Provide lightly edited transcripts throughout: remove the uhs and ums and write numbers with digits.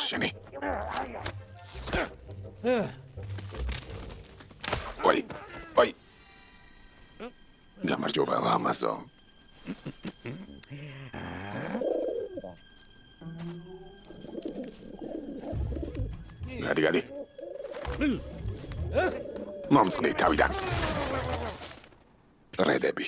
შენი. Ой. გამარჯობა, ლამაზო. გადი. მომწყდი თავიდან. რედები.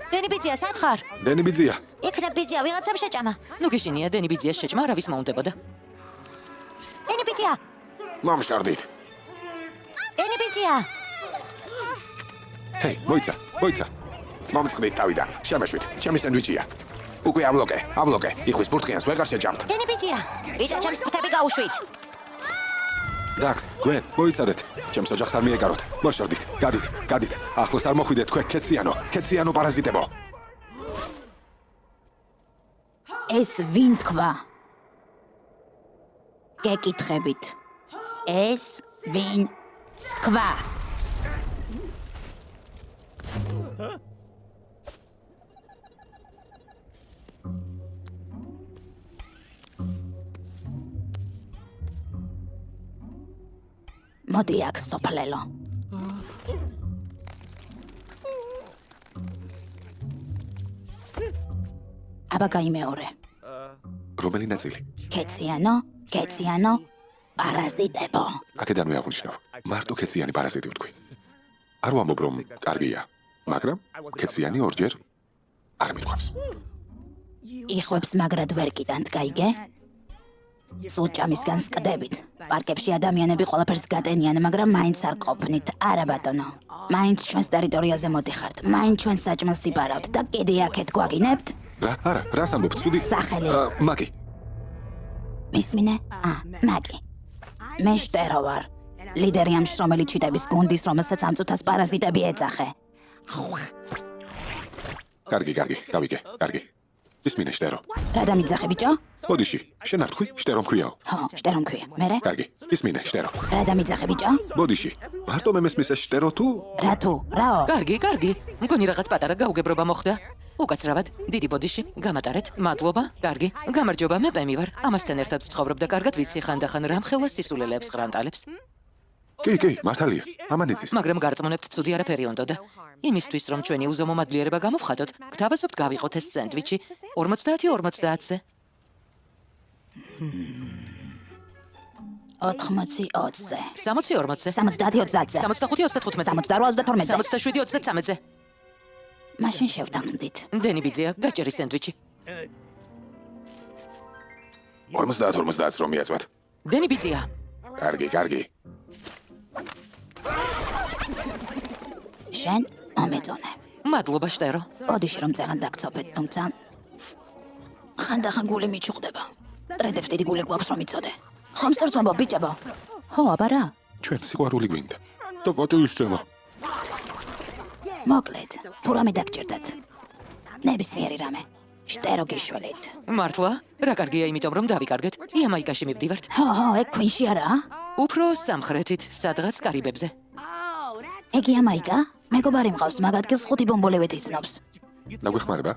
დენი ბიძია, სად ხარ? დენი ბიძია. იქნებ ბიძია, ვიღაცამ შეჭამა. ნუ გიშინია დენი ბიძიას შეჭმა, რა ვის მოუნდებოდა? დენი ბიძია, მომშორდით. დენი ბიძია. ჰეი, მოიცა. მომწყდი თავიდან. შემეშვით, ჩემი სენდვიჩია. უკვე ავლოკე. იხვის ბურთყიანს ვეღარ შეჭამთ. დენი ბიძია, ვიცა ჩემს ფრთები გაუშვით. დაქს, გვენ, მოიცადეთ. ჩემს ოჯახს არ მიეკაროთ. მოშორდით, გადით. ახლოს არ მოხვიდეთ თქვენ ქეციანო პარაზიტებო. ეს ვინ თქვა? გეკითხებით. ეს ვინ თქვა? მოდი აქ სოფლელო. აბა გაიმეორე. რომელი ნაწილი? ქეციანო, პარაზიტებო. აქედანვე აღნიშნავ. მარტო ქეციანი პარაზიტი ვთქვი. არ ვამბობ რომ კარგია, მაგრამ ქეციანი ორჯერ არ მithქვამს. იხვებს მაგრად ვერ კიდანთ, გაიგე? სულჭამისგან სკდებით. პარკებში ადამიანები ყველაფერს გატენიან, მაგრამ მაინც არ ყოფნით. არა ბატონო. მაინც ჩვენს ტერიტორიაზე მოდიხართ. მაინც ჩვენ საჭმელს იბარავთ და კიდე აქეთ გვაგინებთ? არა, რას ამბობთ? ცუდი სახელი. მაგი. მისმინე? მაგი. მე შტერო ვარ. ლიდერი ამ შრომელი ჩიტების გუნდის, რომელსაც ამ წუთას პარაზიტები ეძახე. კარგი, გავიგე, კარგი. მისმინე შტერო. რა დამიძახე ბიჭო? ბოდიში, შენ არ თქვი, შტერო მქვიაო. ხო, შტერო მქვია. მერე? კარგი, მისმინე შტერო. რა დამიძახე ბიჭო? ბოდიში, მარტო მე მესმის ეს შტერო თუ? რაო? კარგი. მგონი რაღაც პატარა გაუგებრობა მოხდა. უკაცრავად, დიდი ბოდიში, გამატარეთ. მადლობა, კარგი. გამარჯობა, მე პემი ვარ. ამასთან ერთად ვცხოვრობ და კარგად ვიცი ხანდახან რამხელა სისულელეებს ხრანტალებს. კი, მართალია. ამან იცის. მაგრამ გარწმუნებთ, ცუდი არაფერი უნდოდა. იმისთვის, რომ ჩვენი უზომომადლიერება გამოვხატოთ, გთავაზობთ გავიყოთ ეს სენდვიჩი 50-50-ზე. 80-20-ზე. 60-40-ზე. 70-30-ზე. 65-35-ზე. 68-12-ზე. 67-33-ზე. მაშინ შევთანხმდით. დენი ბიძია, გაჭერი სენდვიჩი. 50-50 რომ მიაწვათ. დენი ბიძია. კარგი. შენ მომეწონე. მადლობა შტერო. ოდიში რომ წერან დაგწოფეთ, თუმცა ხანდახან გული მიჩუხდება. ტრედებს დიდი გული გვაქვს რომ იცოდე. ხომ სწორს მომბო ბიჭებო? ხო, აბა რა? ჩვენ სიყვარული გვინდა. და პატივისცემა. მოკლედ, თუ რამე დაგჭირდათ. ნებისმიერი რამე. შტერო გიშველით. მართლა? რა კარგია, იმიტომ რომ დავიკარგეთ. იამაიკაში მივდივართ. ხო, ეგ ქვინში არაა? უფრო სამხრეთით, სადღაც კარიბებზე. ეგ იამაიკა? მეგობარი მყავს, მაგ ადგილს 5 ბომბოლევით იცნობს. დაგვეხმარება?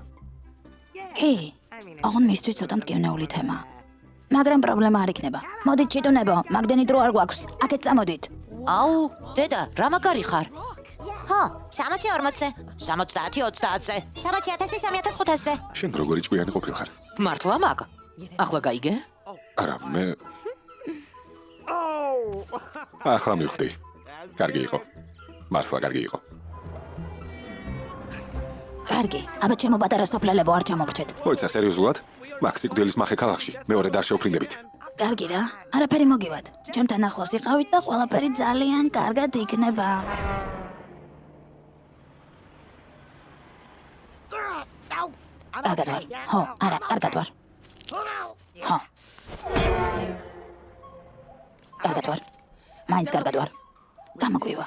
კი. აღონ მისთვის ცოტა მტკივნეული თემა. მაგრამ პრობლემა არ იქნება. მოდით ჩიტუნებო, მაგდენი დრო არ გვაქვს. აქეთ წამოდით. აუ, დედა, რა მაგარი ხარ? ხო, 60-40-ზე, 70-30-ზე, 60,000-3500-ზე. შენ როგორი ჭკვიანი ყოფილხარ? მართლა მაგ? ახლა გაიგე? არა, მე ახლა მივხვდი. კარგი იყო. მართლა კარგი იყო. კარგი, აბა ჩემო პატარა სოფლელებო არ ჩამოგრჩეთ. მოიცა სერიოზულად? მაგ სიკვდილის მახე ქალაქში, მეორე და შევფრინდებით. კარგი რა, არაფერი მოგივათ. ჩემთან ახლოს იყავით და ყველაფერი ძალიან კარგად იქნება. კარგად ვარ. ხო, არა, კარგად ვარ. ხო. კარგად ვარ. მაინც კარგად ვარ. გამოგვივა.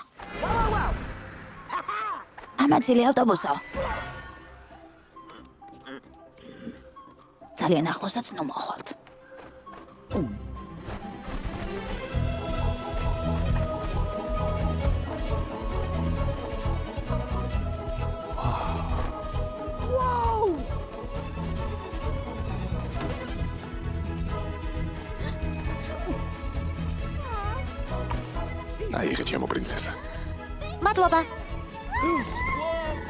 ამაცილი ავტობუსო. ძალიან ახლოსაც ნუ მოხვალთ. აიღე ჩემო პრინცესა. მადლობა.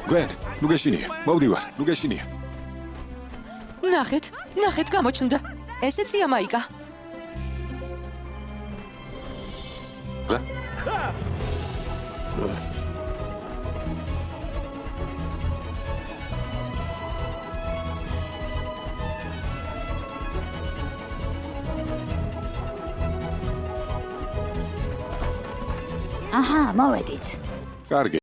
გვენ, ნუ გეშინია. მოვდივარ, ნუ გეშინია. ნახეთ, გამოჩნდა. ესეცია მაიკა. რა? აჰა, მოვედით. კარგი.